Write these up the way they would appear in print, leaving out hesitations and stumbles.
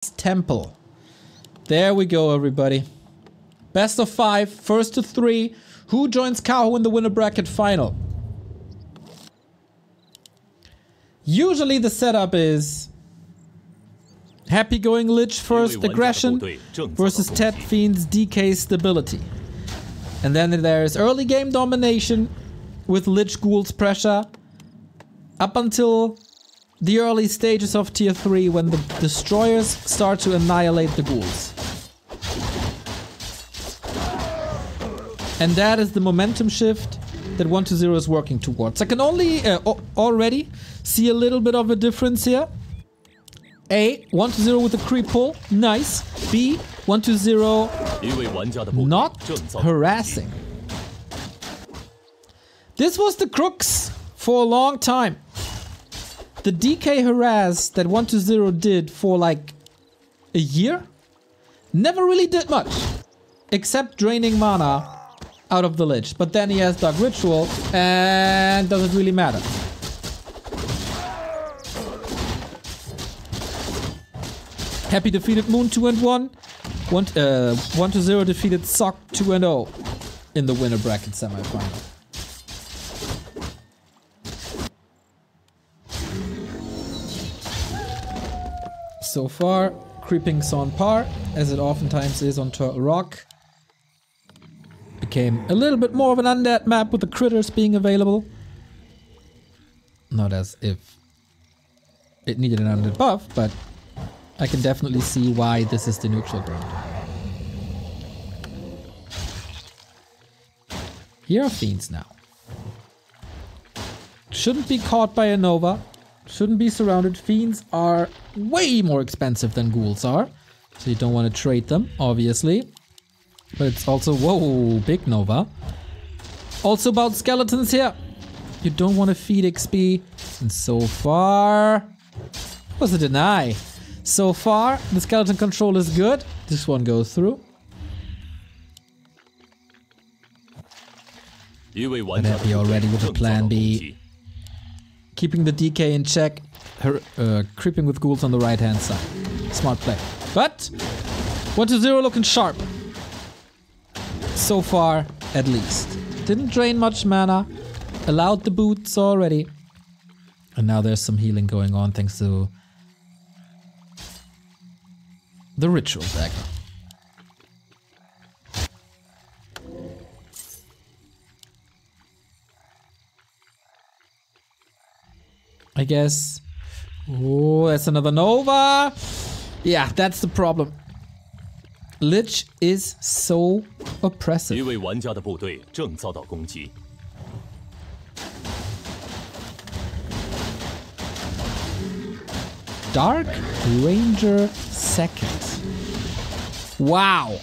Temple. There we go, everybody. Best of 5, first to 3. Who joins Kaho in the winner bracket final? Usually the setup is Happy Going Lich first aggression versus Ted Fiend's DK stability. And then there's early game domination with Lich Ghoul's pressure up until the early stages of tier 3 when the destroyers start to annihilate the ghouls. And that is the momentum shift that 1-0 is working towards. I can only already see a little bit of a difference here. A, 1-0 with a creep pull, nice. B, 1-0 not harassing. This was the crux for a long time. The DK harass that 1-0 did for like a year never really did much, except draining mana out of the Lich. But then he has Dark Ritual, and does it really matter? Happy defeated Moon 2-1. 1-0 defeated Sock 2-0 in the winner bracket semifinal. So far, creeping's on par, as it oftentimes is on Turtle Rock. Became a little bit more of an undead map with the critters being available. Not as if it needed an undead buff, but I can definitely see why this is the neutral ground. Here are Fiends now. Shouldn't be caught by a Nova. Shouldn't be surrounded. Fiends are way more expensive than ghouls are. So you don't want to trade them, obviously. But it's also, whoa, big Nova. Also about skeletons here. You don't want to feed XP. And so far, was a deny. So far, the skeleton control is good. This one goes through. I'm happy already with the plan B. Keeping the DK in check. Creeping with ghouls on the right hand side. Smart play. But 1-0 looking sharp. So far, at least. Didn't drain much mana. Allowed the boots already. And now there's some healing going on thanks to the ritual dagger. I guess. Oh, that's another Nova. Yeah, that's the problem. Lich is so oppressive. Dark Ranger second. Wow.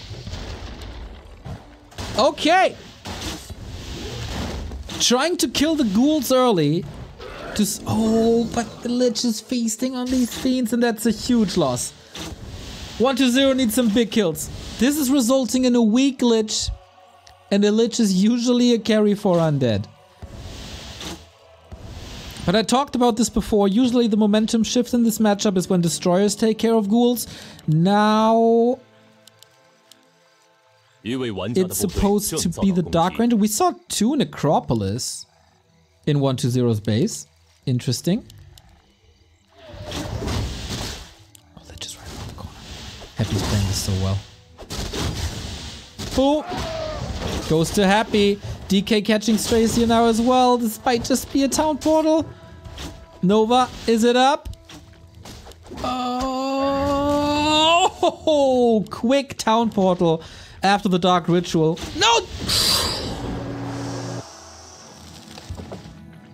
Okay. Trying to kill the ghouls early. Oh, but the Lich is feasting on these Fiends, and that's a huge loss. 1-0 needs some big kills. This is resulting in a weak Lich, and a Lich is usually a carry for undead. But I talked about this before. Usually the momentum shift in this matchup is when destroyers take care of ghouls. Now it's supposed to be the Dark Ranger. We saw 2 Necropolis in 1-0's base. Interesting. Oh, Lich is right around the corner. Happy's playing this so well. Boom! Goes to Happy. DK catching strays here now as well. This might just be a town portal. Nova, is it up? Oh, quick town portal after the Dark Ritual. No!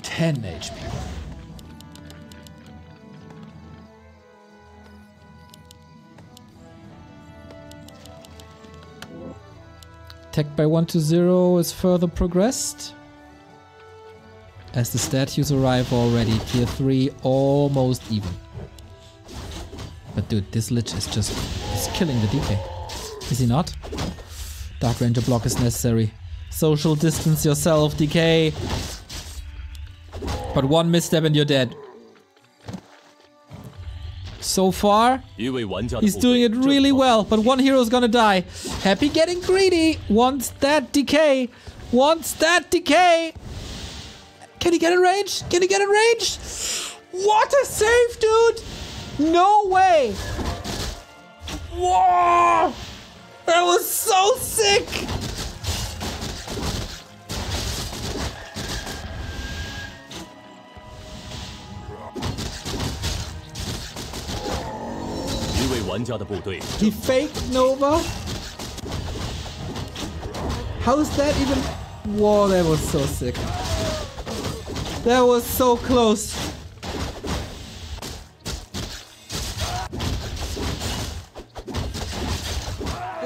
10 HP. Tech by 1-0 is further progressed. As the statues arrive already, tier 3 almost even. But dude, this Lich is he's killing the DK. Is he not? Dark Ranger block is necessary. Social distance yourself, DK. But one misstep and you're dead. So far, he's doing it really well, but one hero's gonna die. Happy getting greedy. Wants that decay. Wants that decay. Can he get in range? Can he get in range? What a save, dude! No way! Whoa! That was so sick! He faked Nova? How is that even? Whoa, that was so sick. That was so close.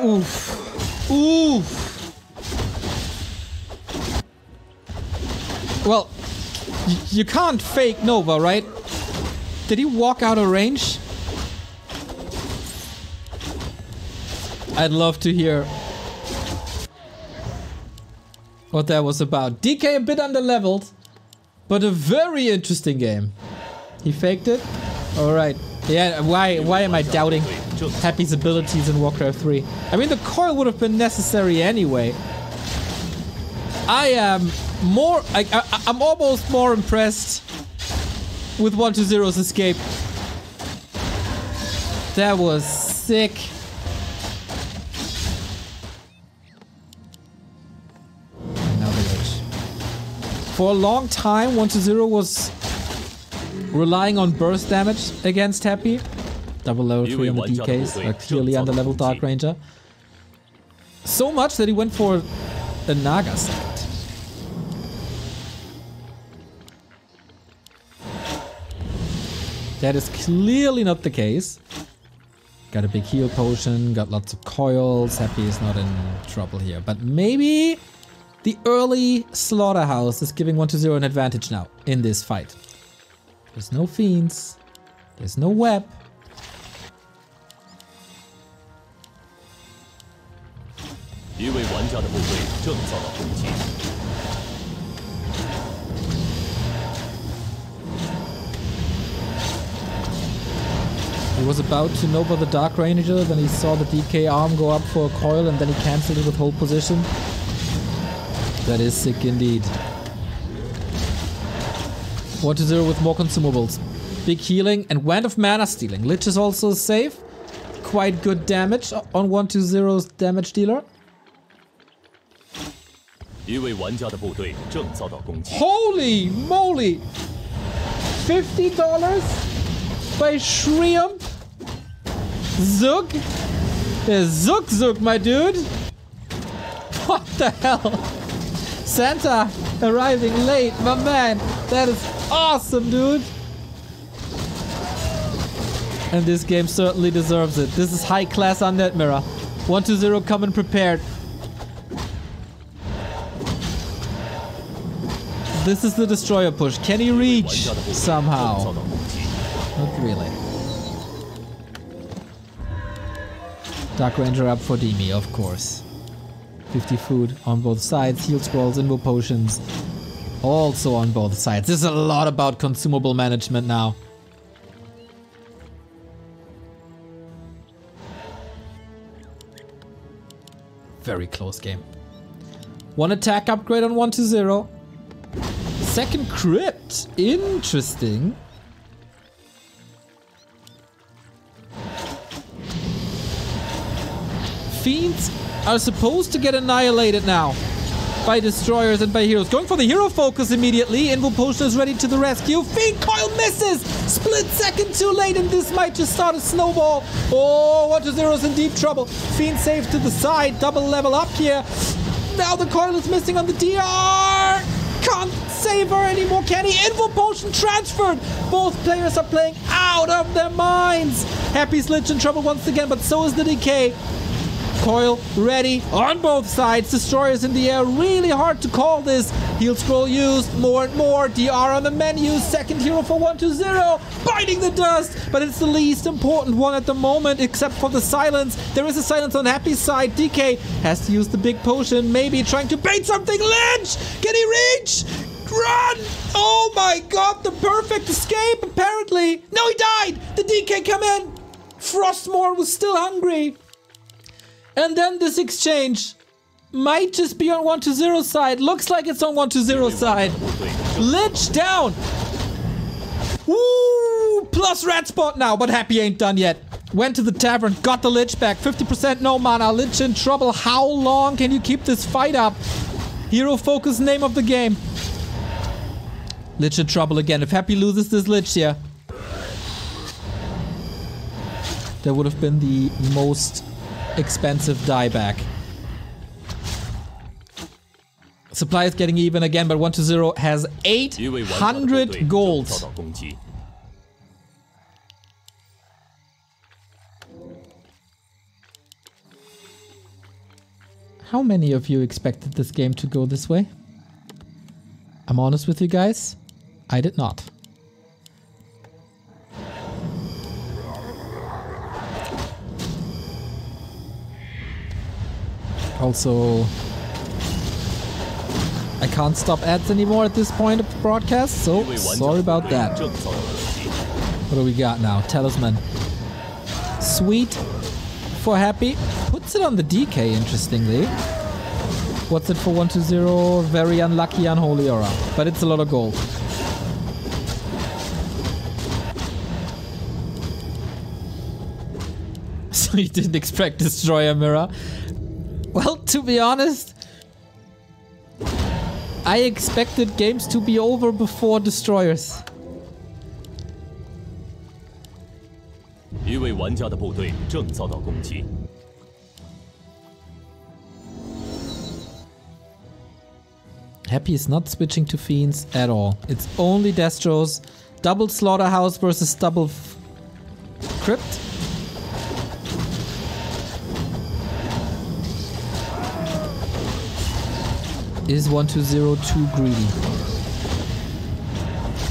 Oof. Oof. Well, you can't fake Nova, right? Did he walk out of range? I'd love to hear what that was about. DK a bit underleveled, but a very interesting game. He faked it? Alright. Yeah, why am I doubting Happy's abilities in Warcraft 3? I mean, the coil would have been necessary anyway. I am more... I'm almost more impressed with 120's escape. That was sick. For a long time, 120 was relying on burst damage against Happy. Double level 3 on the DKs, a clearly underleveled Dark Ranger. So much that he went for a Naga set. That is clearly not the case. Got a big heal potion, got lots of coils. Happy is not in trouble here. But maybe the early slaughterhouse is giving 120 an advantage now in this fight. There's no fiends. There's no web. He was about to Nova the Dark Ranger, then he saw the DK arm go up for a coil and then he cancelled it with hold position. That is sick indeed. 120 with more consumables. Big healing and Wand of Mana stealing. Lich is also safe. Quite good damage on 120's damage dealer. Holy moly! $50 by Shriam? Zug? Zug, my dude! What the hell? Santa arriving late, my man. That is awesome, dude. And this game certainly deserves it. This is high class Undead Mirror. 120 coming prepared. This is the destroyer push. Can he reach somehow? Not really. Dark Ranger up for Demi, of course. 50 food on both sides. Heal scrolls, invo potions. Also on both sides. This is a lot about consumable management now. Very close game. One attack upgrade on 120. Second crypt. Interesting. Fiends are supposed to get annihilated now by destroyers and by heroes. Going for the hero focus immediately. Invo potion is ready to the rescue. Fiend coil misses. Split second too late, and this might just start a snowball. Oh, 120's in deep trouble. Fiend safe to the side. Double level up here. Now the coil is missing on the DR. Can't save her anymore, can he? Invo potion transferred. Both players are playing out of their minds. Happy's Lich in trouble once again, but so is the decay. Coil ready on both sides. Destroyers in the air. Really hard to call this. Heal scroll used. More and more. DR on the menu. Second hero for 120. Biting the dust. But it's the least important one at the moment, except for the silence. There is a silence on Happy's side. DK has to use the big potion. Maybe trying to bait something. Lynch! Can he reach? Run! Oh my god, the perfect escape, apparently. No, he died! The DK come in. Frostmourne was still hungry. And then this exchange might just be on 1-0 side. Looks like it's on 1-0 side. Lich down. Woo! Plus red spot now, but Happy ain't done yet. Went to the tavern, got the Lich back. 50% no mana. Lich in trouble. How long can you keep this fight up? Hero focus, name of the game. Lich in trouble again. If Happy loses this Lich here, that would have been the most expensive dieback. Supply is getting even again, but 1-0 has 800 gold. How many of you expected this game to go this way? I'm honest with you guys, I did not. Also, I can't stop ads anymore at this point of the broadcast, so sorry about that. What do we got now? Talisman. Sweet for Happy. Puts it on the DK, interestingly. What's it for 1-0? Very unlucky, unholy aura. But it's a lot of gold. So you didn't expect Destroyer Mirror? Well, to be honest, I expected games to be over before Destroyers. 一位玩家的部队正遭到攻击。 Happy is not switching to Fiends at all. It's only Destros. Double Slaughterhouse versus double Crypt. Is 1-0 too greedy?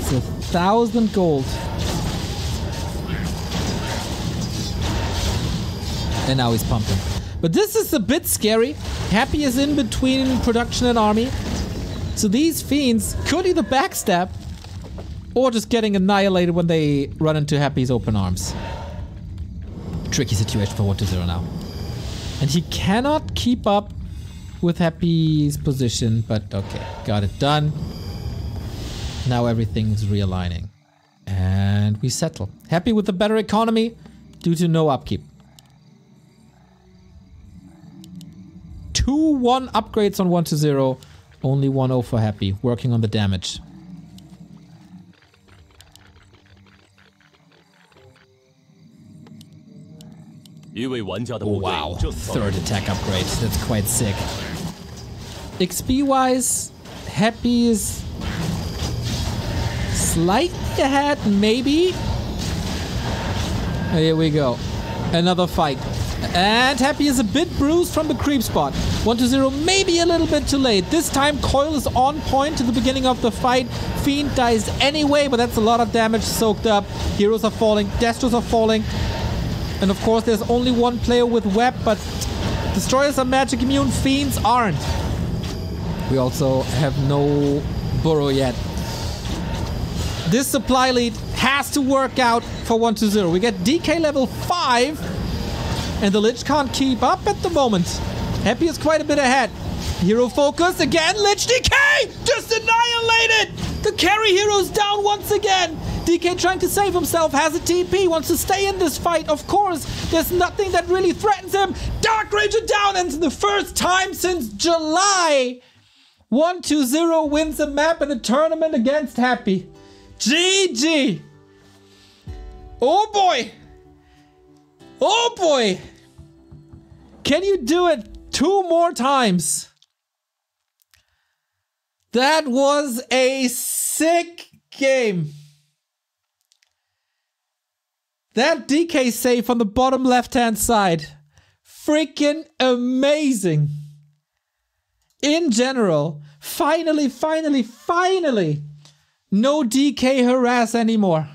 It's 1,000 gold. And now he's pumping. But this is a bit scary. Happy is in between production and army. So these fiends could either backstab or just getting annihilated when they run into Happy's open arms. Tricky situation for 1-0 now. And he cannot keep up with Happy's position, but okay, got it done. Now everything's realigning. And we settle. Happy with the better economy due to no upkeep. 2-1 upgrades on 1-0. Only 1-0 for Happy, working on the damage. Oh, wow, third attack upgrade. That's quite sick. XP-wise, Happy is slightly ahead, maybe. Here we go. Another fight. And Happy is a bit bruised from the creep spot. 1-0, maybe a little bit too late. This time, Coil is on point to the beginning of the fight. Fiend dies anyway, but that's a lot of damage soaked up. Heroes are falling, Destros are falling. And of course, there's only one player with Web, but Destroyers are magic immune, Fiends aren't. We also have no Burrow yet. This supply lead has to work out for 1-0. We get DK level 5, and the Lich can't keep up at the moment. Happy is quite a bit ahead. Hero focus again, Lich DK! Just annihilated! The carry hero's down once again! DK trying to save himself, has a TP, wants to stay in this fight, of course. There's nothing that really threatens him. Dark Ranger down, and the first time since July, 1-0 wins a map in a tournament against Happy. GG! Oh boy! Oh boy! Can you do it 2 more times? That was a sick game. That DK save on the bottom left-hand side. Freaking amazing. In general, finally, no DK harass anymore.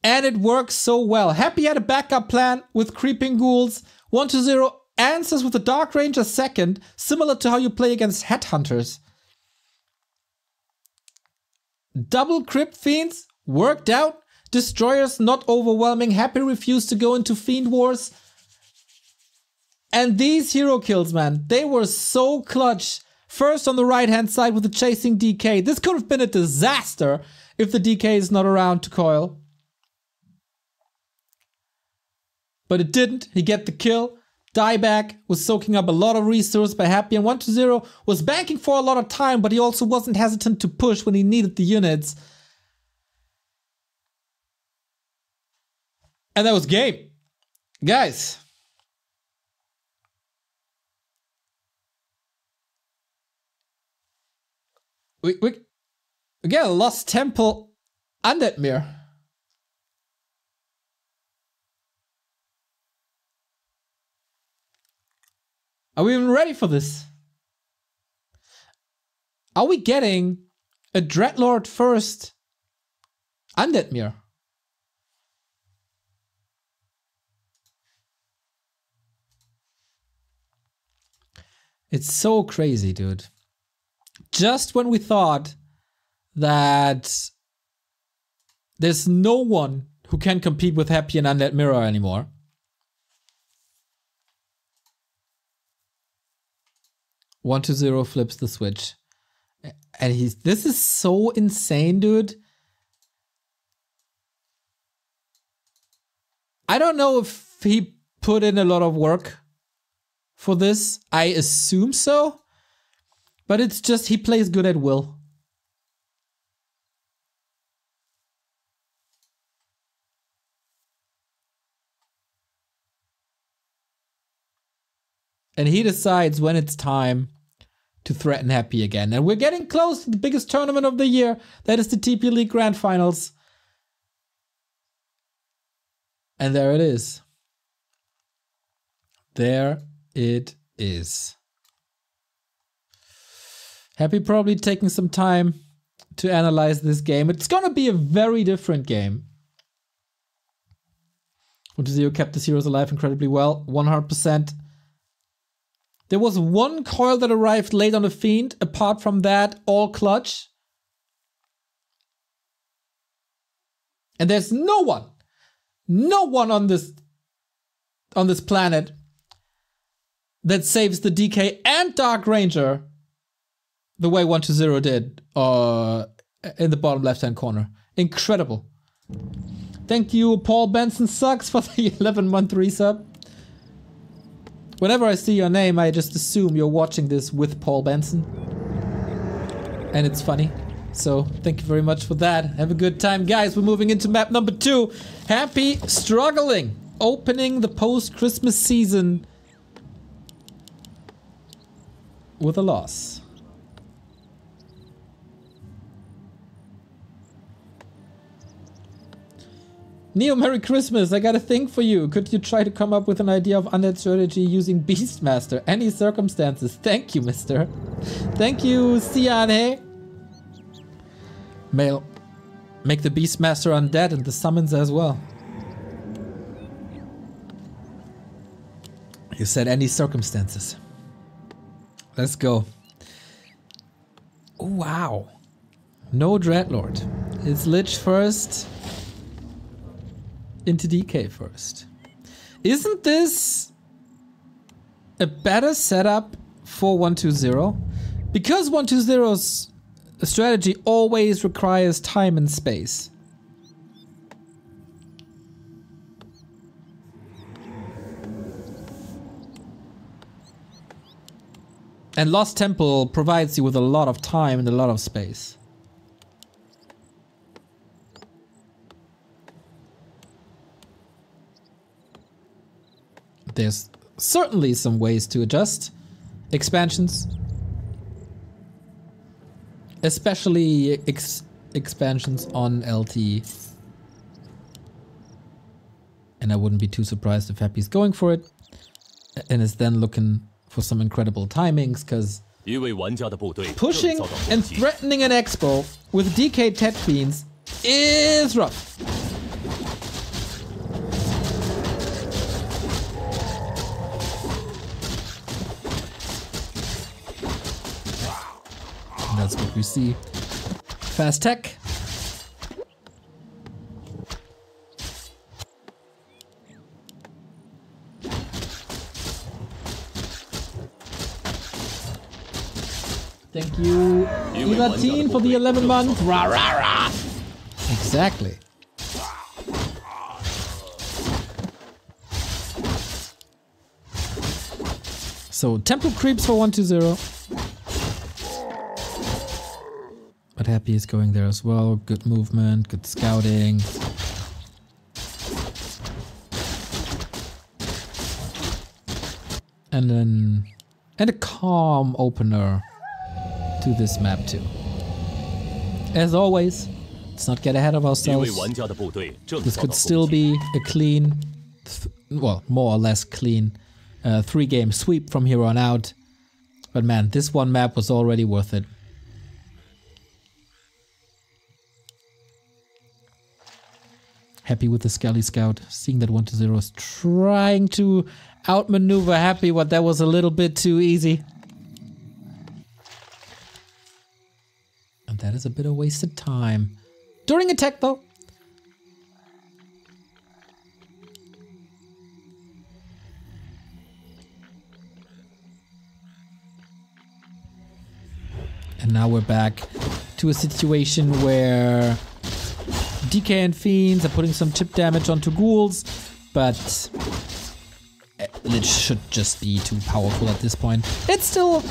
And it works so well. Happy had a backup plan with creeping ghouls. 1-0 answers with the Dark Ranger second, similar to how you play against Headhunters. Double Crypt Fiends worked out. Destroyers not overwhelming. Happy refused to go into Fiend Wars. And these hero kills, man, they were so clutch. First on the right-hand side with the chasing DK. This could have been a disaster if the DK is not around to coil. But it didn't. He get the kill. Dieback was soaking up a lot of resource by Happy, and 1-0 was banking for a lot of time, but he also wasn't hesitant to push when he needed the units. And that was game. Guys. We get a Lost Temple Undead Mirror. Are we even ready for this? Are we getting a Dreadlord first Undead Mirror? It's so crazy, dude. Just when we thought that there's no one who can compete with Happy and Undead Mirror anymore. One to 0 flips the switch. And this is so insane, dude. I don't know if he put in a lot of work for this. I assume so. But it's just he plays good at will. And he decides when it's time to threaten Happy again. And we're getting close to the biggest tournament of the year. That is the TP League Grand Finals. And there it is. There it is. Happy probably taking some time to analyze this game. It's gonna be a very different game. 1-0 kept his heroes alive incredibly well. 100%. There was one coil that arrived late on the Fiend. Apart from that, all clutch. And there's no one on this planet that saves the DK and Dark Ranger the way 1-0 did in the bottom left-hand corner. Incredible. Thank you, Paul Benson Sucks, for the 11-month resub. Whenever I see your name, I just assume you're watching this with Paul Benson. And it's funny. So, thank you very much for that. Have a good time, guys. We're moving into map number 2. Happy struggling. Opening the post-Christmas season with a loss. Neo, Merry Christmas, I got a thing for you. Could you try to come up with an idea of undead strategy using Beastmaster? Any circumstances? Thank you, mister. Thank you, Siane. Mail. Make the Beastmaster undead and the summons as well. You said any circumstances. Let's go. Oh, wow. No Dreadlord. It's Lich first. Into DK first. Isn't this a better setup for 1-2-0? Because 1-2-0's strategy always requires time and space. And Lost Temple provides you with a lot of time and a lot of space. There's certainly some ways to adjust. Expansions. Especially expansions on LT. And I wouldn't be too surprised if Happy's going for it. And is then looking for some incredible timings, because pushing and threatening an Expo with DK Tet Fiends is rough. And that's what we see. Fast tech. Thank you, Eer0 for the 11 month. Rah, rah, rah. Exactly. So, temple creeps for 120. But Happy is going there as well. Good movement, good scouting. And then... and a calm opener to this map too. As always, let's not get ahead of ourselves. This could still be a clean, well, more or less clean 3-game sweep from here on out. But man, this one map was already worth it. Happy with the Skelly Scout, seeing that 120 is trying to outmaneuver Happy, but that was a little bit too easy. And that is a bit of wasted time. During attack though. And now we're back to a situation where DK and Fiends are putting some chip damage onto ghouls, but Lich should just be too powerful at this point. It's still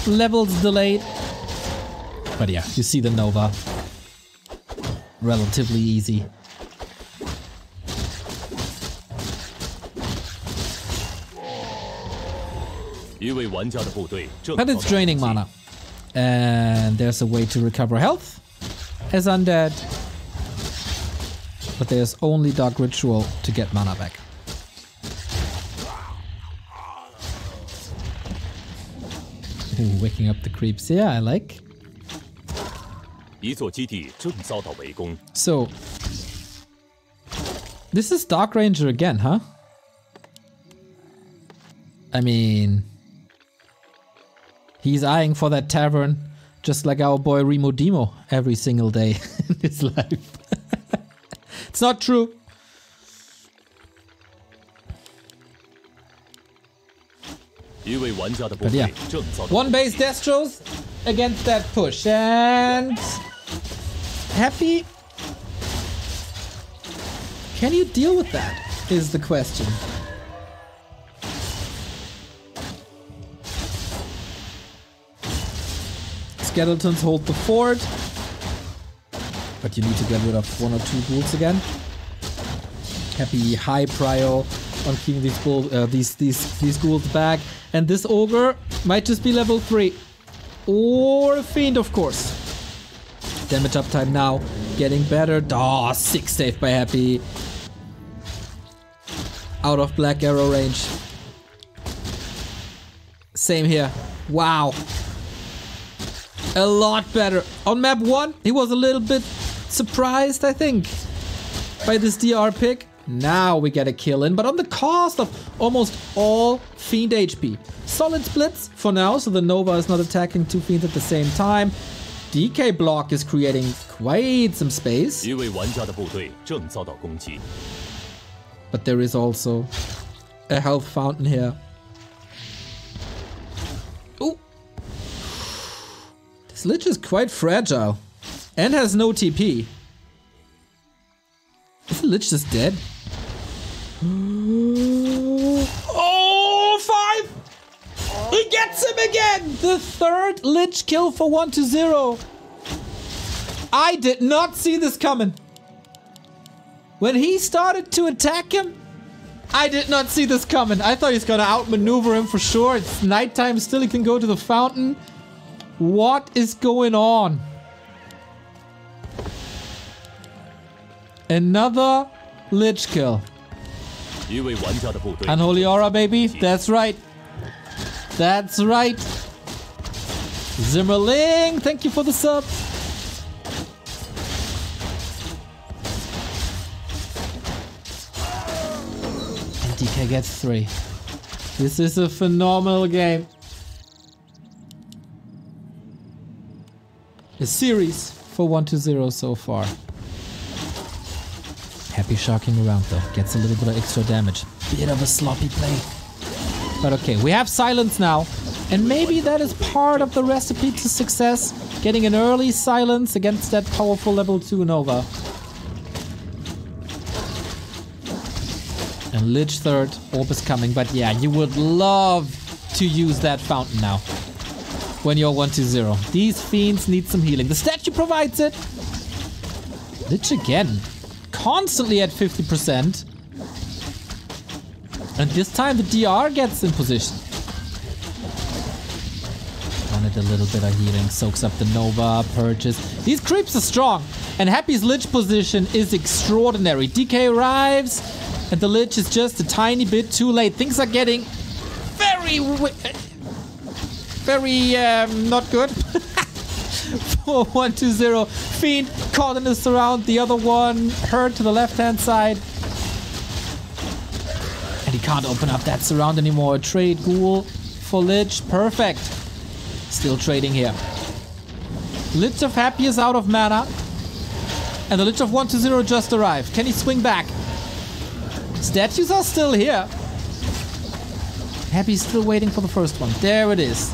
levels delayed, but yeah, you see the Nova. Relatively easy. But it's draining mana. And there's a way to recover health as undead. But there's only Dark Ritual to get mana back. Ooh, waking up the creeps. Yeah, I like. So, this is Dark Ranger again, huh? I mean, he's eyeing for that tavern, just like our boy Remo Demo every single day in his life. It's not true. But yeah, one base Destros against that push, and Happy. Can you deal with that? Is the question. Skeletons hold the fort, but you need to get rid of 1 or 2 ghouls again. Happy high prio on keeping these ghouls back, and this ogre might just be level 3 or a fiend, of course. Damage uptime now getting better. Oh, 6 save by Happy. Out of Black Arrow range. Same here. Wow. A lot better. On map 1, he was a little bit surprised, I think, by this DR pick. Now we get a kill in, but on the cost of almost all Fiend HP. Solid splits for now, so the Nova is not attacking 2 Fiends at the same time. DK block is creating quite some space. But there is also a health fountain here. Ooh. This Lich is quite fragile and has no TP. Is the Lich just dead? Oh, 5! He gets him again! The 3rd Lich kill for 120. I did not see this coming. When he started to attack him, I did not see this coming. I thought he's gonna outmaneuver him for sure. It's nighttime still, he can go to the fountain. What is going on? Another Lich kill. Unholy Aura, baby. That's right. That's right. Zimmerling, thank you for the sub. And DK gets 3. This is a phenomenal game. A series for 120 so far. Happy sharking around though. Gets a little bit of extra damage. Bit of a sloppy play. But okay, we have silence now. And maybe that is part of the recipe to success, getting an early silence against that powerful level 2 Nova. And Lich third, Orb is coming, but yeah, you would love to use that fountain now. When you're 1-2-0. These fiends need some healing. The statue provides it. Lich again. Constantly at 50%. And this time the DR gets in position. Wanted a little bit of healing. Soaks up the Nova, purges. These creeps are strong. And Happy's Lich position is extraordinary. DK arrives. And the Lich is just a tiny bit too late. Things are getting very not good. For 1-2-0. Fiend caught in the surround. The other one hurt to the left-hand side. And he can't open up that surround anymore. Trade Ghoul for Lich. Perfect. Still trading here. Lich of Happy is out of mana. And the Lich of 1-2-0 just arrived. Can he swing back? Statues are still here. Happy's still waiting for the first one. There it is.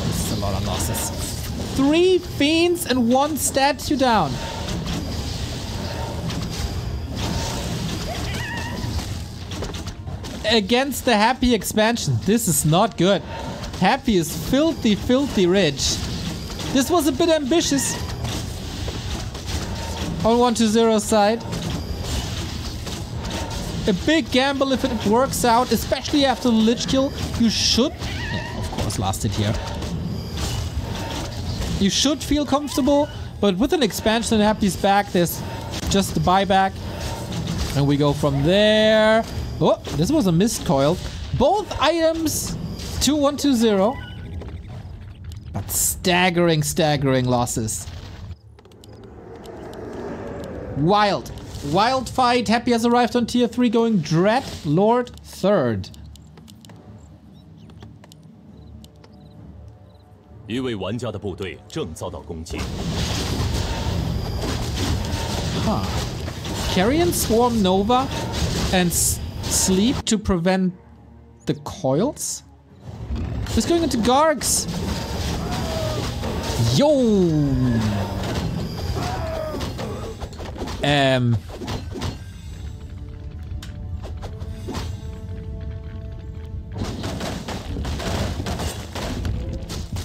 This is a lot of losses. 3 fiends and 1 statue down. Against the Happy expansion. This is not good. Happy is filthy, filthy rich. This was a bit ambitious. On 1-2-0 side. A big gamble if it works out, especially after the Lich kill. You should... Yeah, of course, lasted here. You should feel comfortable, but with an expansion and Happy's back, there's just the buyback. And we go from there. Oh, this was a missed coil. Both items to 1-2-0. But staggering, staggering losses. Wild. Wild fight. Happy has arrived on tier 3 going Dread Lord third. 一位玩家的部队正遭到攻击。 Huh. Carrion Swarm Nova and Sleep to prevent the coils? It's going into Gargs. Yo!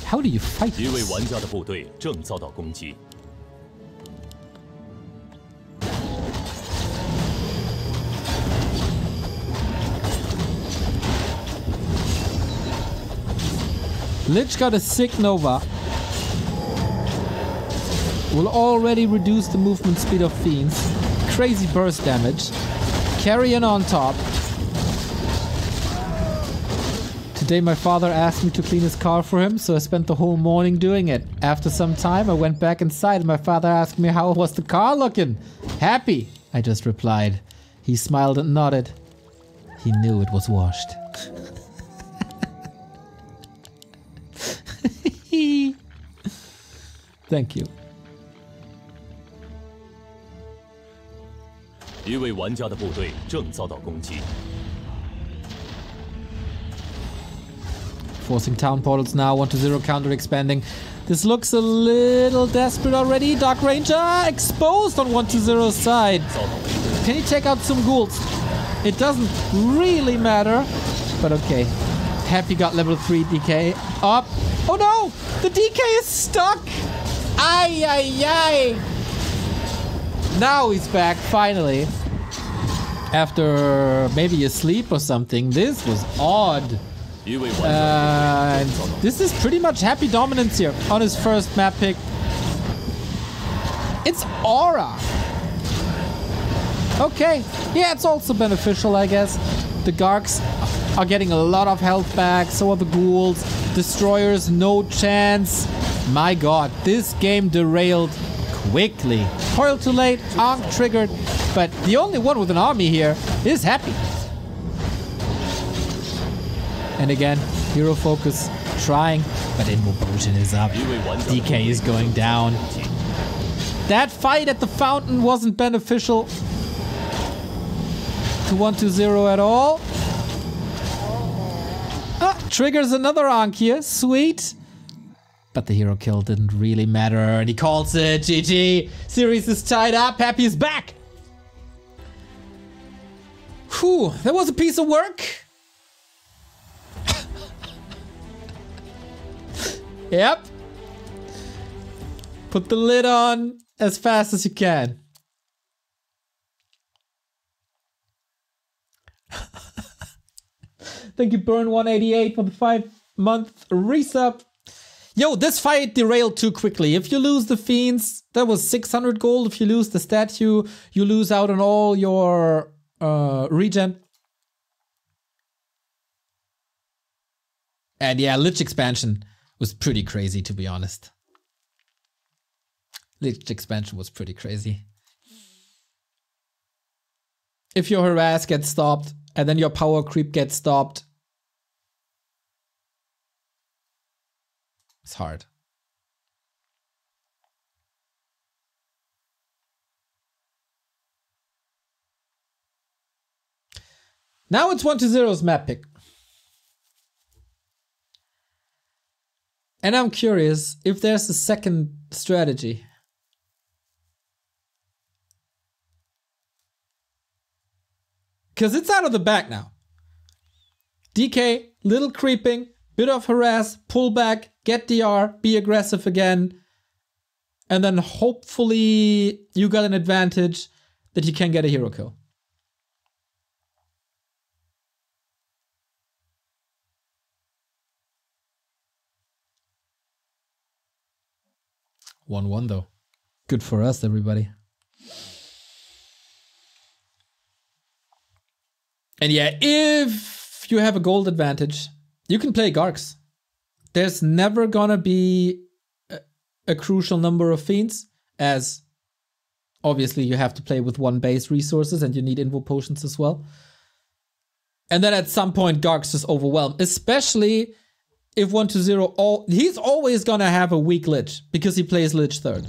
How do you fight this? 一位玩家的部队正遭到攻击。 Lich got a sick Nova. Will already reduce the movement speed of fiends. Crazy burst damage. Carrion on top. Today my father asked me to clean his car for him, so I spent the whole morning doing it. After some time I went back inside and my father asked me how was the car looking. Happy, I just replied. He smiled and nodded. He knew it was washed. Thank you. 一位玩家的部队正遭到攻击。 Forcing town portals now, 1-0 counter expanding. This looks a little desperate already. Dark Ranger exposed on 1-0 side. Can he take out some ghouls? It doesn't really matter, but okay. Happy got level 3 DK up. Oh no! The DK is stuck! Ay, ay, ay! Now he's back, finally. After maybe a sleep or something. This was odd. This is pretty much Happy dominance here on his first map pick. It's Aura. Okay. Yeah, it's also beneficial, I guess. The Gargs are getting a lot of health back. So are the ghouls. Destroyers, no chance. My god, this game derailed quickly. Coil too late, arm triggered. But the only one with an army here is Happy. And again, hero focus trying, but invocation is up. DK is going down. That fight at the fountain wasn't beneficial to 1-2-0 at all. Triggers another Ankh here. Sweet. But the hero kill didn't really matter. And he calls it. GG. Series is tied up. Happy's back. Whew. That was a piece of work. Yep. Put the lid on as fast as you can. Thank you, Burn188, for the 5-month resub. Yo, this fight derailed too quickly. If you lose the Fiends, that was 600 gold. If you lose the statue, you lose out on all your regen. And yeah, Lich expansion was pretty crazy, to be honest. Lich expansion was pretty crazy. If your harass gets stopped, and then your power creep gets stopped, it's hard. Now it's 1-0's map pick. And I'm curious if there's a second strategy. Because it's out of the bag now. DK, little creeping, bit of harass, pull back, get DR, be aggressive again. And then hopefully you got an advantage that you can get a hero kill. One though. Good for us, everybody. And yeah, if you have a gold advantage, you can play Garks. There's never gonna be a crucial number of Fiends, as obviously you have to play with one base resources and you need invo potions as well. And then at some point Garks just overwhelm, especially if 1-0, he's always gonna have a weak Lich because he plays Lich third.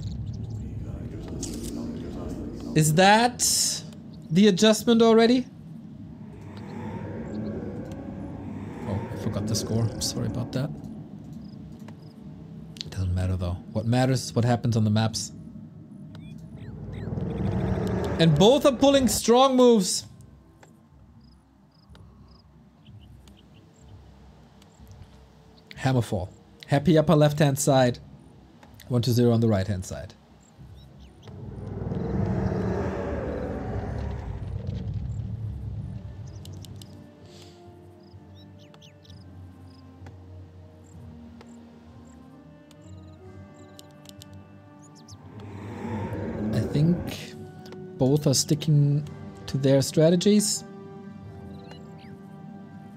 Is that the adjustment already? Oh, I forgot the score. I'm sorry about that. It doesn't matter though. What matters is what happens on the maps. And both are pulling strong moves. Hammerfall. Happy upper left-hand side. 1-0 on the right-hand side. I think both are sticking to their strategies.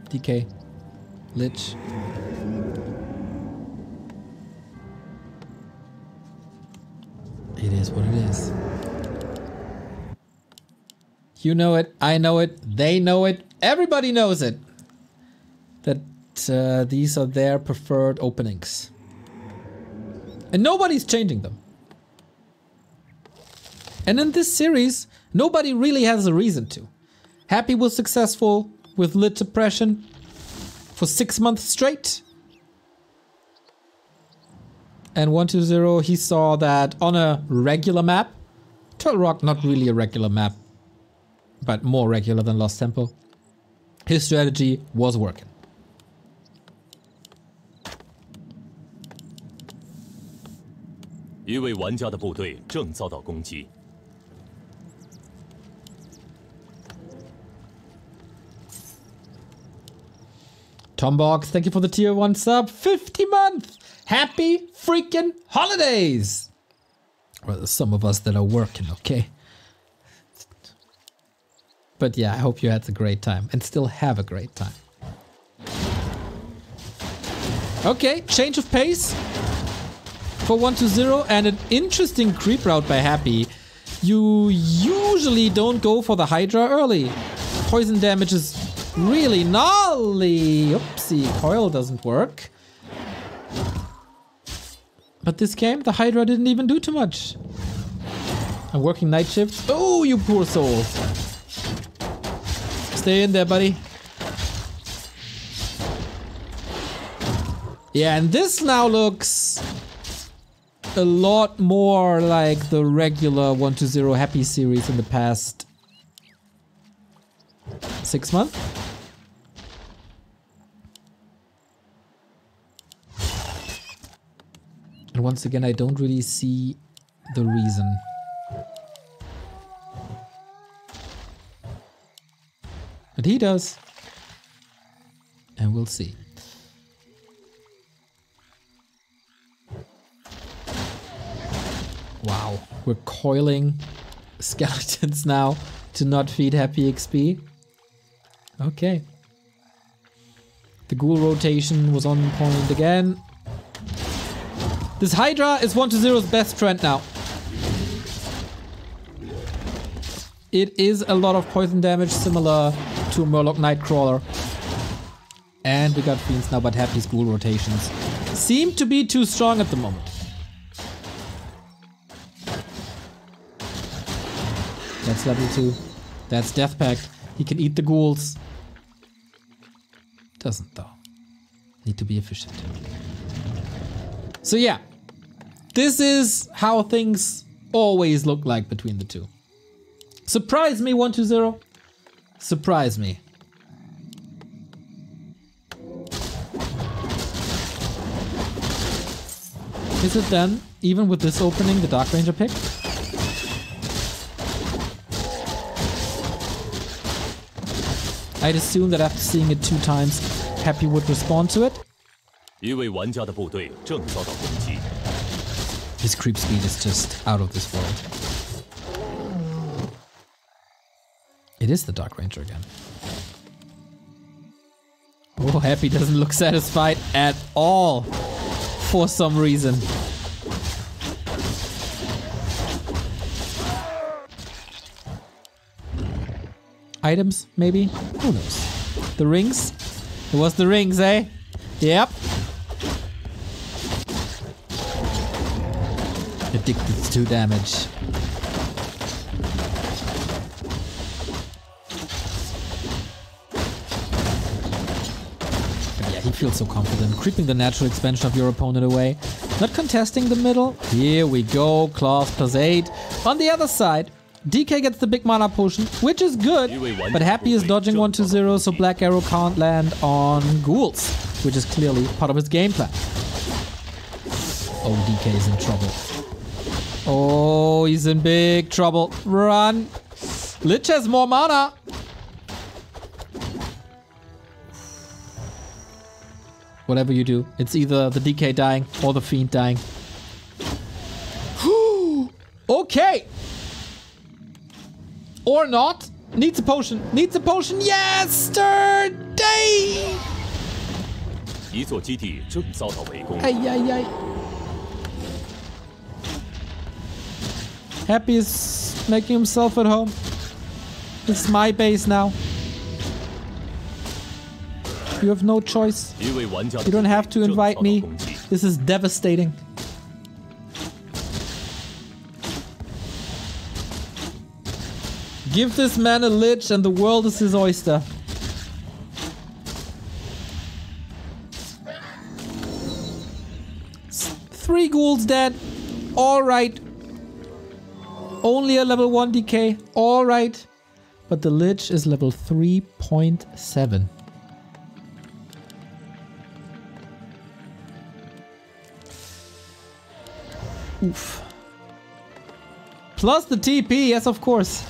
DK. Lich. It is what it is. You know it, I know it, they know it, everybody knows it. That these are their preferred openings. And nobody's changing them. And in this series, nobody really has a reason to. Happy was successful with Lit Suppression for 6 months straight. And 1-0, he saw that on a regular map, Turtle Rock, not really a regular map, but more regular than Lost Temple, his strategy was working.一位玩家的部队正遭到攻击。 Tombox, thank you for the tier 1 sub. 50 months! Happy freaking holidays! Well, there's some of us that are working, okay? But yeah, I hope you had a great time and still have a great time. Okay, change of pace for 1-0 and an interesting creep route by Happy. You usually don't go for the Hydra early. Poison damage is really gnarly. Oopsie, coil doesn't work. But this game, the Hydra didn't even do too much. I'm working night shifts. Oh, you poor soul. Stay in there, buddy. Yeah, and this now looks a lot more like the regular 1-0 Happy series in the past 6 months. And once again, I don't really see the reason. But he does. And we'll see. Wow, we're coiling skeletons now to not feed Happy XP. Okay. The ghoul rotation was on point again. This Hydra is 1-0's best trend now. It is a lot of poison damage, similar to a Murloc Nightcrawler. And we got Fiends now, but Happy's ghoul rotations seem to be too strong at the moment. That's level 2. That's Death Pact. He can eat the ghouls. Doesn't though. Need to be efficient. So yeah. This is how things always look like between the two. Surprise me, 1-0. Surprise me. Is it then, even with this opening, the Dark Ranger pick? I'd assume that after seeing it 2 times, Happy would respond to it. 一位玩家的部队正遭到攻击。 His creep speed is just out of this world. It is the Dark Ranger again. Oh, Happy doesn't look satisfied at all for some reason. Items, maybe? Who knows? The rings? It was the rings, eh? Yep. Addicted to damage. But yeah, he feels so confident. Creeping the natural expansion of your opponent away. Not contesting the middle. Here we go. Claws +8. On the other side, DK gets the big mana potion, which is good, but Happy is dodging 1-0, so Black Arrow can't land on ghouls, which is clearly part of his game plan. Oh, DK is in trouble. Oh, he's in big trouble. Run! Lich has more mana! Whatever you do, it's either the DK dying or the Fiend dying. Okay! Or not. Needs a potion. Needs a potion. Yesterday! 一座基地正遭到围攻。 Ay, ay, ay. Happy is making himself at home. This is my base now. You have no choice. You don't have to invite me. This is devastating. Give this man a lich and the world is his oyster. Three ghouls dead. Alright. Only a level 1 DK. Alright. But the lich is level 3.7. Oof. Plus the TP, yes of course.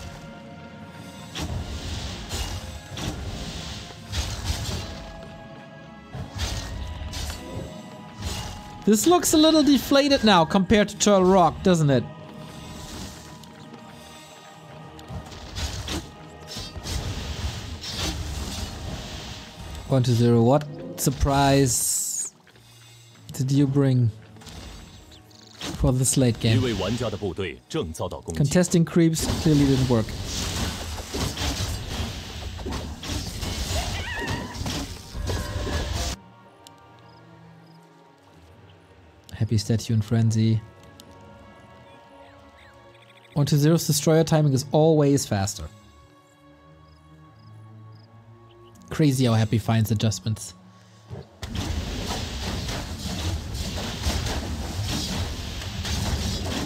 This looks a little deflated now compared to Turtle Rock, doesn't it? One to zero. What surprise did you bring for this late game? Contesting creeps clearly didn't work. Happy Statue and Frenzy. 1-0's destroyer timing is always faster. Crazy how Happy finds adjustments.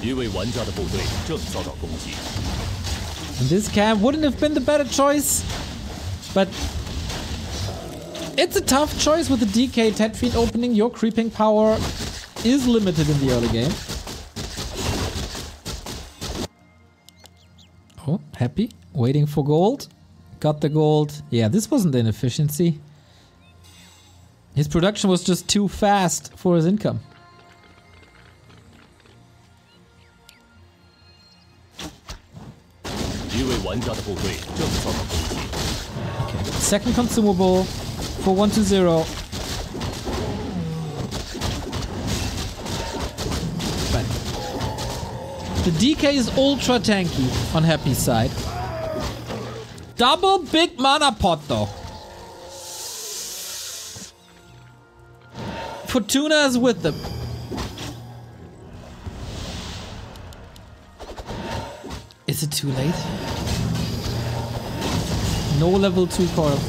一位玩家的部队正遭到攻击。 And this camp wouldn't have been the better choice, but it's a tough choice with the DK 10 feet opening. Your creeping power is limited in the early game. Oh, happy. Waiting for gold. Got the gold. Yeah, this wasn't an efficiency. His production was just too fast for his income. Okay, second consumable for 120. But the DK is ultra tanky on Happy's side. Double big mana pot though. Fortuna is with them. Is it too late? No level 2 coil.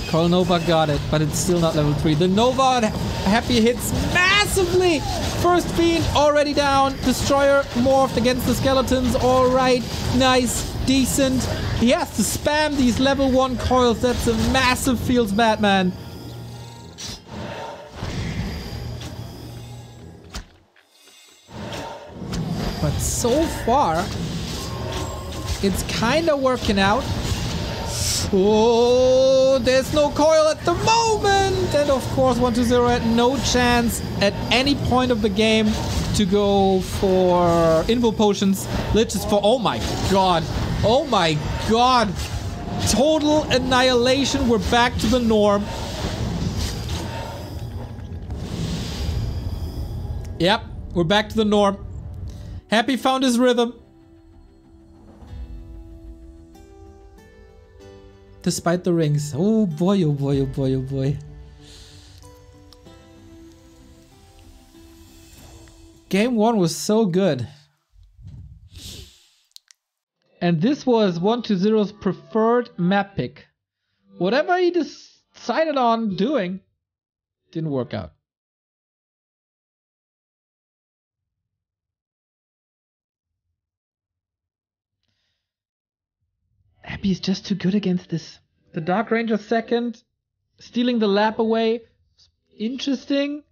Coil Nova got it, but it's still not level 3. The Nova Happy hits massively! First Fiend already down. Destroyer morphed against the skeletons. Alright, nice, decent. He has to spam these level 1 coils. That's a massive feels bad, man. But so far, it's kind of working out. Oh, there's no coil at the moment. And of course, 120 had no chance at any point of the game to go for Invo Potions. Liches for, oh my god. Oh my god. Total annihilation. We're back to the norm. Yep, we're back to the norm. Happy found his rhythm. Despite the rings. Oh boy, oh boy, oh boy, oh boy. Game 1 was so good. And this was 120's preferred map pick. Whatever he decided on doing didn't work out. Happy's just too good against this. The Dark Ranger second, stealing the lap away. Interesting.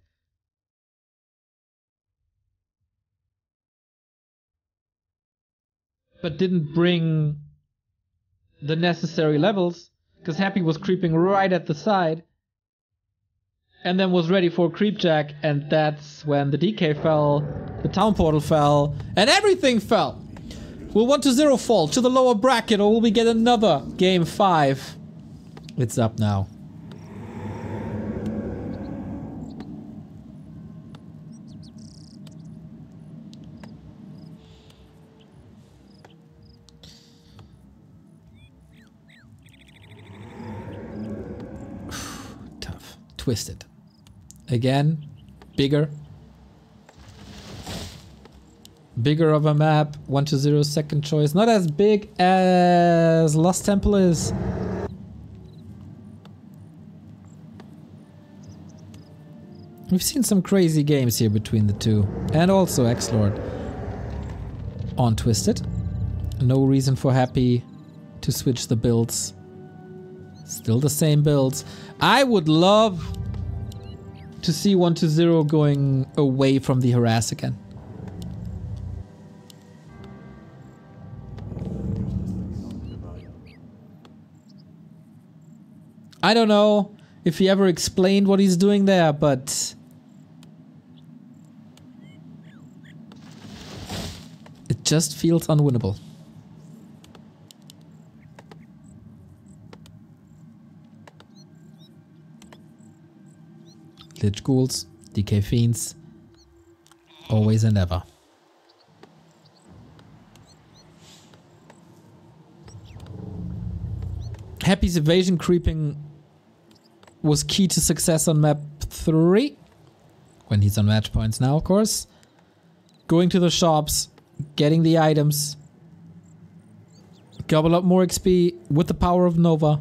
But didn't bring the necessary levels, because Happy was creeping right at the side. And then was ready for Creepjack, and that's when the DK fell, the Town Portal fell, and everything fell! Will 120 fall to the lower bracket, or will we get another game 5? It's up now. Tough. Twisted. Again, bigger. Bigger of a map, 120's second choice. Not as big as Lost Temple is. We've seen some crazy games here between the two. And also X-Lord on Twisted. No reason for Happy to switch the builds. Still the same builds. I would love to see 120 going away from the harass again. I don't know if he ever explained what he's doing there, but it just feels unwinnable. Lich Ghouls, DK Fiends, always and ever. Happy's evasion creeping was key to success on map 3. When he's on match points now, of course. Going to the shops, getting the items. Gobble up more XP with the power of Nova.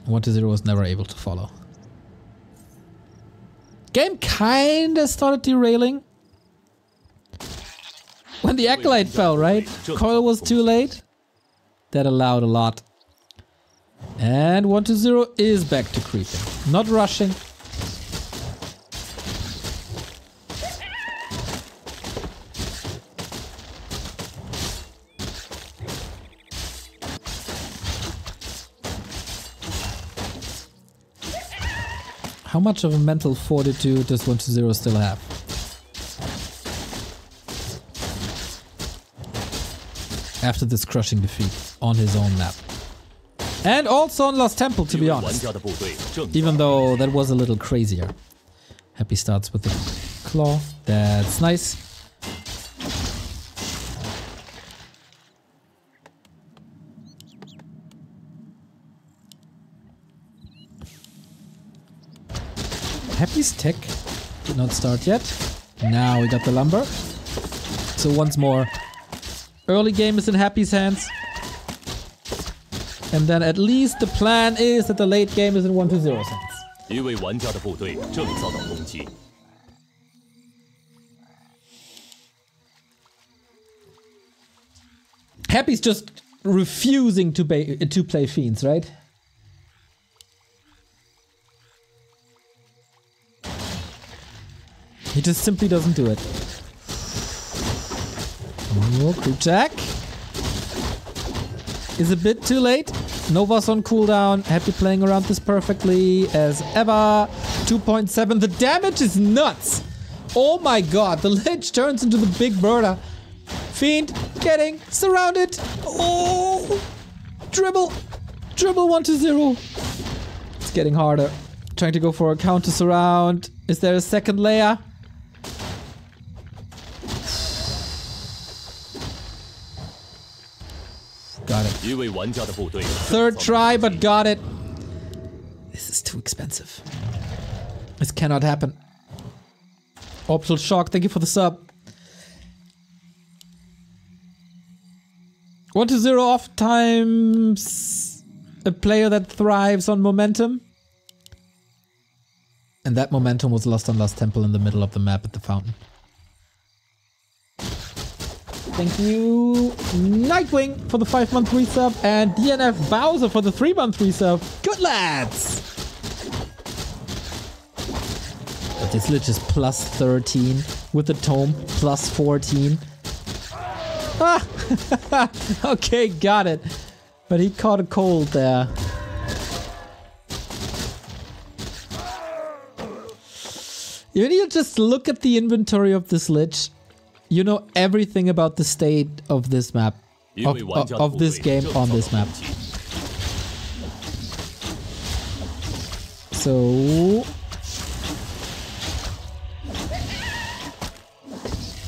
120 was never able to follow. Game kinda started derailing when the Acolyte fell, right? Coil was too late. That allowed a lot. And 1-0 is back to creeping. Not rushing. How much of a mental fortitude does 1-0 still have? After this crushing defeat on his own map. And also on Lost Temple, to be honest. Even though that was a little crazier. Happy starts with the claw. That's nice. Happy's tech did not start yet. Now we got the lumber. So once more, early game is in Happy's hands. And then at least the plan is that the late game is in 1-0 hands. 一位玩家的部队正遭到攻击。 Happy's just refusing to play Fiends, right? He just simply doesn't do it. Oh, creep jack. Is a bit too late. Nova's on cooldown. Happy playing around this perfectly as ever. 2.7. The damage is nuts. Oh my god. The Lich turns into the big birder. Fiend getting surrounded. Oh. Dribble. Dribble 1-0. It's getting harder. Trying to go for a counter surround. Is there a second layer? Got it. Third try, but got it. This is too expensive. This cannot happen. Orbital Shock, thank you for the sub. 1-0 oftentimes a player that thrives on momentum. And that momentum was lost on Lost Temple in the middle of the map at the fountain. Thank you, Nightwing, for the 5-month resub, and DNF Bowser for the 3-month resub. Good lads! But this Lich is plus 13, with the Tome plus 14. Ah! Okay, got it. But he caught a cold there. When you just look at the inventory of this Lich, you know everything about the state of this map, of this game on this map. So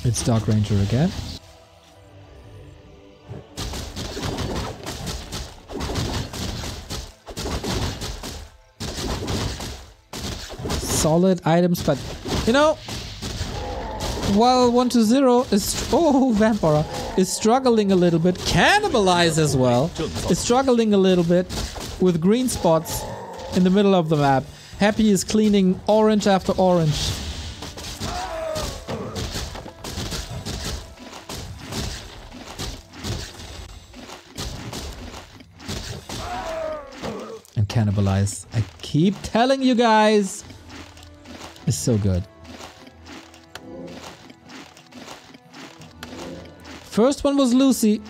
it's Dark Ranger again. Solid items, but you know, while 1-0 is... Oh, Vampire is struggling a little bit. Cannibalize as well. Is struggling a little bit with green spots in the middle of the map. Happy is cleaning orange after orange. And Cannibalize. I keep telling you guys. It's so good. First one was Lucy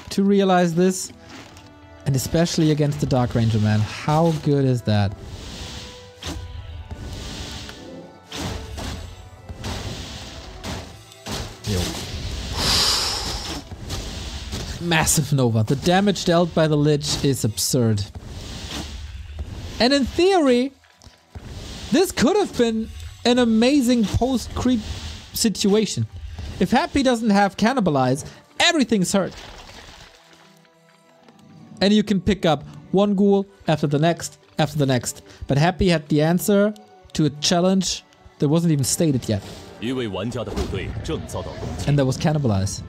to realize this, and especially against the Dark Ranger, man. How good is that? Yo. Massive Nova. The damage dealt by the Lich is absurd. And in theory, this could have been an amazing post-creep situation. If Happy doesn't have Cannibalize, everything's hurt. And you can pick up one ghoul after the next, after the next. But Happy had the answer to a challenge that wasn't even stated yet. And that was Cannibalize.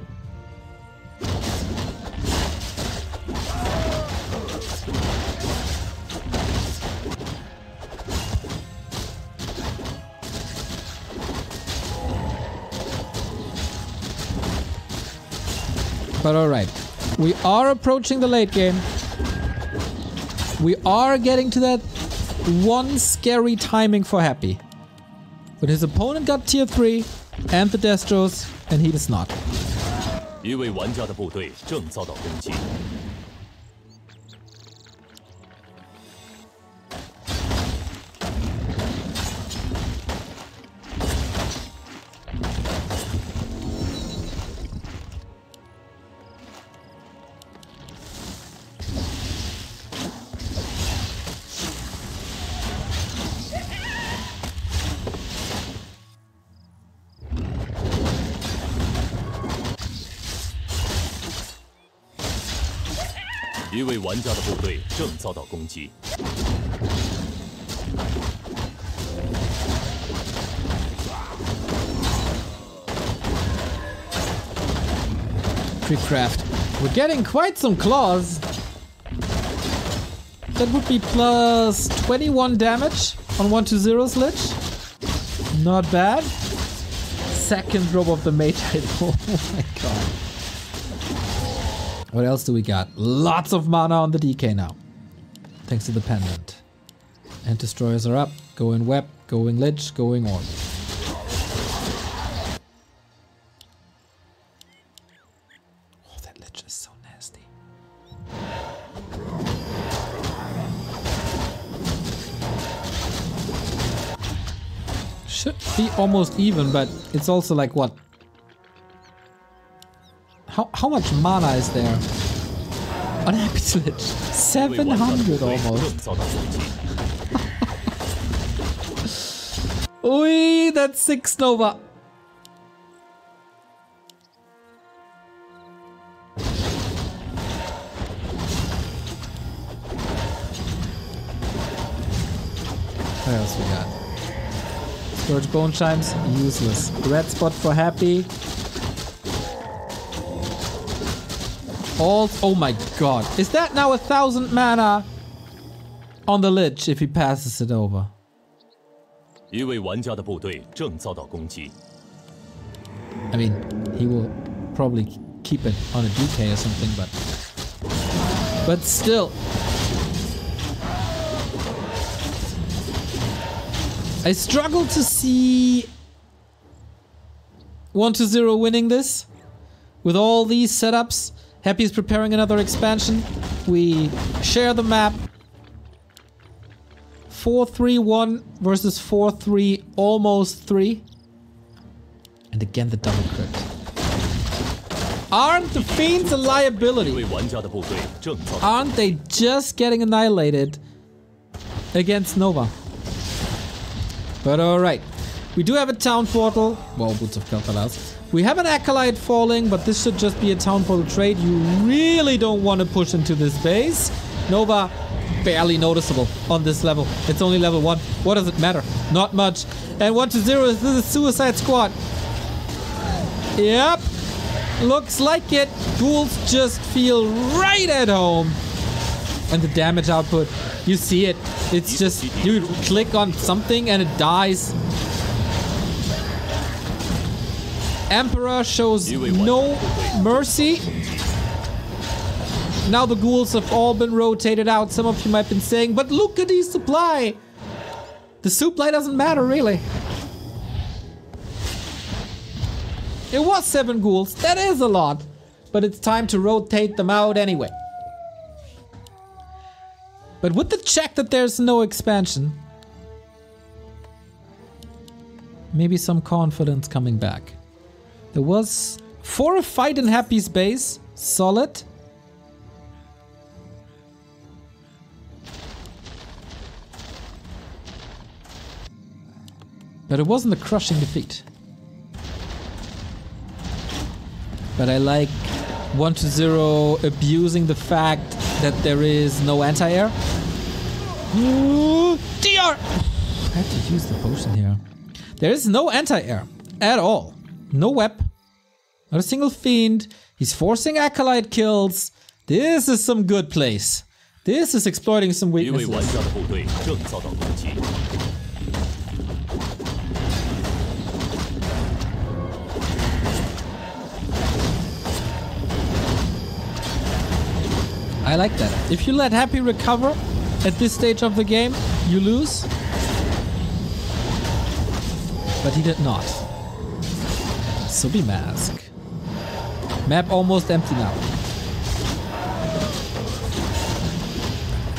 But alright. We are approaching the late game. We are getting to that one scary timing for Happy. But his opponent got tier 3 and the Destros, and he does not. 一位玩家的部队正遭到攻击。 一位玩家的部队正遭到攻击。 Warcraft. We're getting quite some claws. That would be plus 21 damage on 1-0's Lich. Not bad. Second drop of the mate title. Oh my god. What else do we got? Lots of mana on the DK now. Thanks to the pendant. And destroyers are up. Going web, going Lich, going orb. Oh, that Lich is so nasty. Should be almost even, but it's also like what? How much mana is there? On Happy Lich? 700 almost. Ui, that's 6 Nova. What else we got? Scourge Bone Chimes, useless. Red spot for Happy. Oh my god. Is that now 1000 mana on the Lich if he passes it over? 一位玩家的部队正遭到攻击。 I mean, he will probably keep it on a DK or something, but still. I struggle to see 1-0 winning this with all these setups. Happy is preparing another expansion. We share the map. 4-3-1 versus 4-3, almost 3. And again the double crit. Aren't the Fiends a liability? Aren't they just getting annihilated against Nova? But alright. We do have a town portal. Well, Boots of Kel'Thuzad. We have an Acolyte falling, but this should just be a town portal trade. You really don't want to push into this base. Nova, barely noticeable on this level. It's only level 1. What does it matter? Not much. And 1-0 is the Suicide Squad. Yep. Looks like it. Ghouls just feel right at home. And the damage output, you see it. It's just, you click on something and it dies. Emperor shows no mercy. Now the ghouls have all been rotated out. Some of you might have been saying, but look at his supply. The supply doesn't matter, really. It was 7 ghouls. That is a lot. But it's time to rotate them out anyway. But with the check that there's no expansion, maybe some confidence coming back. There was for a fight in Happy's base, solid. But it wasn't a crushing defeat. But I like 1-0 abusing the fact that there is no anti-air. DR! I have to use the potion here. There is no anti-air at all. No web. Not a single fiend. He's forcing Acolyte kills. This is some good place. This is exploiting some weaknesses. I like that. If you let Happy recover at this stage of the game, you lose. But he did not. So be mask. Map almost empty now.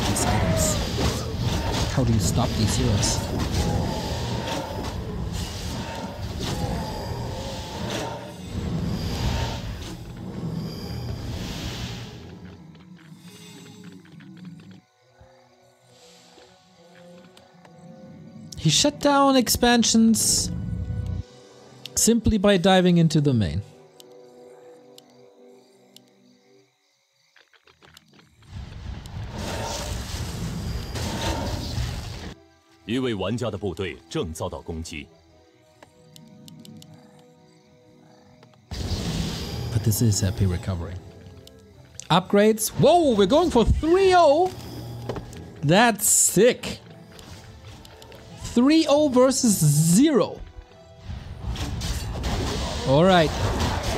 These items. How do you stop these heroes? He shut down expansions simply by diving into the main. 一位玩家的部队正遭到攻击。 But this is Happy recovering. Upgrades. Whoa, we're going for 3-0. That's sick. 3-0 versus 0. Alright.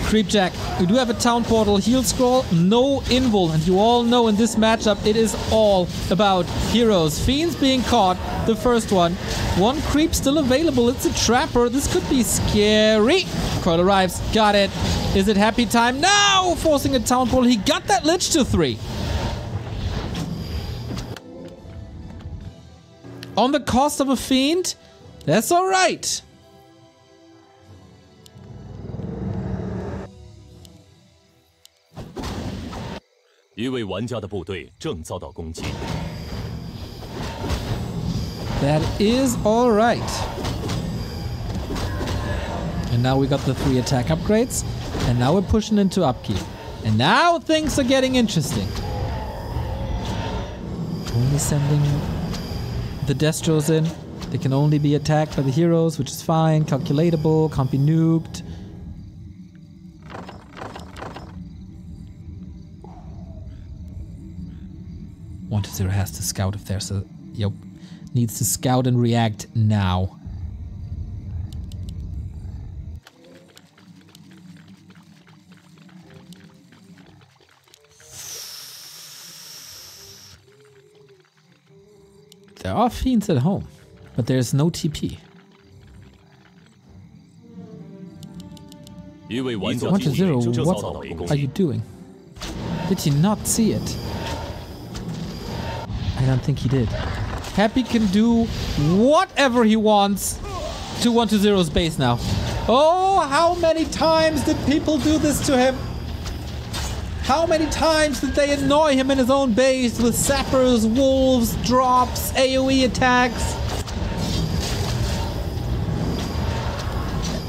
Creepjack. We do have a town portal. Heal scroll. No invul. And you all know in this matchup it is all about heroes. Fiends being caught. The first one. One creep still available. It's a trapper. This could be scary. Coil arrives. Got it. Is it Happy time? Now! Forcing a town portal. He got that Lich to 3. On the cost of a fiend? That's alright. That is alright. And now we got the 3 attack upgrades. And now we're pushing into upkeep. And now things are getting interesting. Only sending the Destros in. They can only be attacked by the heroes, which is fine. Calculatable, can't be nuked. One to 0 has to scout if there's a... Yep. Needs to scout and react now. There are fiends at home, but there's no TP. 1 to 0, what are you doing? Did he not see it? I don't think he did. Happy can do whatever he wants to 1 to 0's base now. Oh, how many times did people do this to him? How many times did they annoy him in his own base with sappers, wolves, drops, AoE attacks?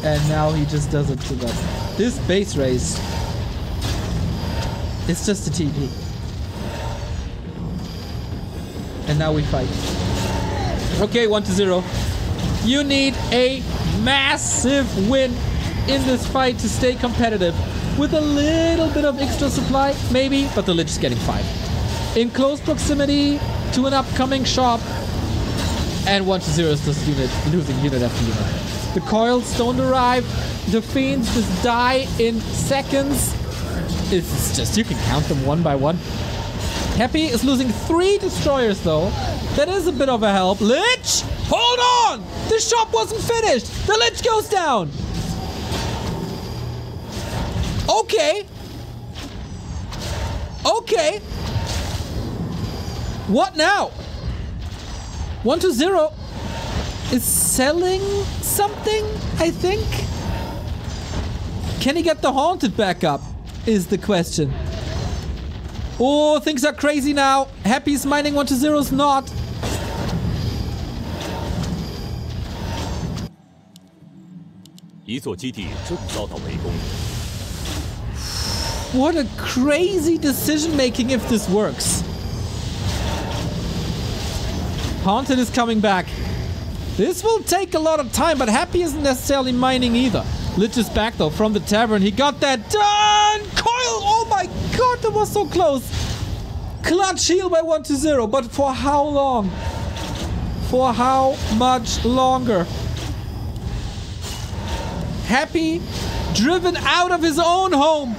And now he just does it to them. This base race, it's just a TP. And now we fight. Okay, 1 to 0. You need a massive win in this fight to stay competitive. With a little bit of extra supply, maybe, but the Lich is getting 5. In close proximity to an upcoming shop. And 1 to 0 is just losing unit after unit. The coils don't arrive. The fiends just die in seconds. It's just, you can count them one by one. Happy is losing 3 destroyers though. That is a bit of a help. Lich! Hold on! The shop wasn't finished! The Lich goes down! Okay. Okay. What now? 1 to 0 is selling something, I think? Can he get the Haunted back up? Is the question. Oh, things are crazy now. Happy's mining 1 to 0's not. What a crazy decision making if this works. Haunted is coming back. This will take a lot of time, but Happy isn't necessarily mining either. Lich is back though from the tavern. He got that done! Coil! Oh my god, that was so close! Clutch heal by 1 to 0, but for how long? For how much longer? Happy driven out of his own home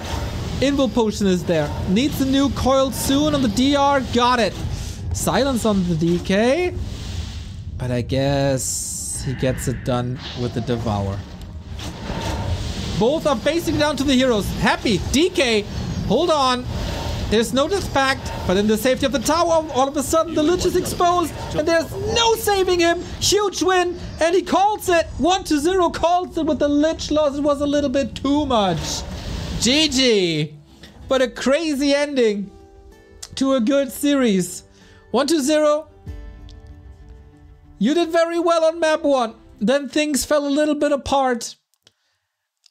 Invul Potion is there. Needs a new coil soon on the DR. Got it. Silence on the DK. But I guess he gets it done with the Devour. Both are facing down to the heroes. Happy. DK. Hold on. There's no Death Pact, but in the safety of the tower, all of a sudden the Lich is exposed, and there's no saving him. Huge win, and he calls it. 1-0 calls it with the Lich loss. It was a little bit too much. GG. But a crazy ending to a good series. 1-0. You did very well on map 1. Then things fell a little bit apart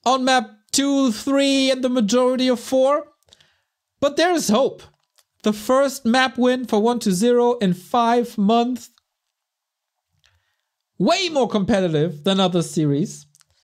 on map 2, 3, and the majority of 4. But there's hope. The first map win for 1-0 in 5 months. Way more competitive than other series.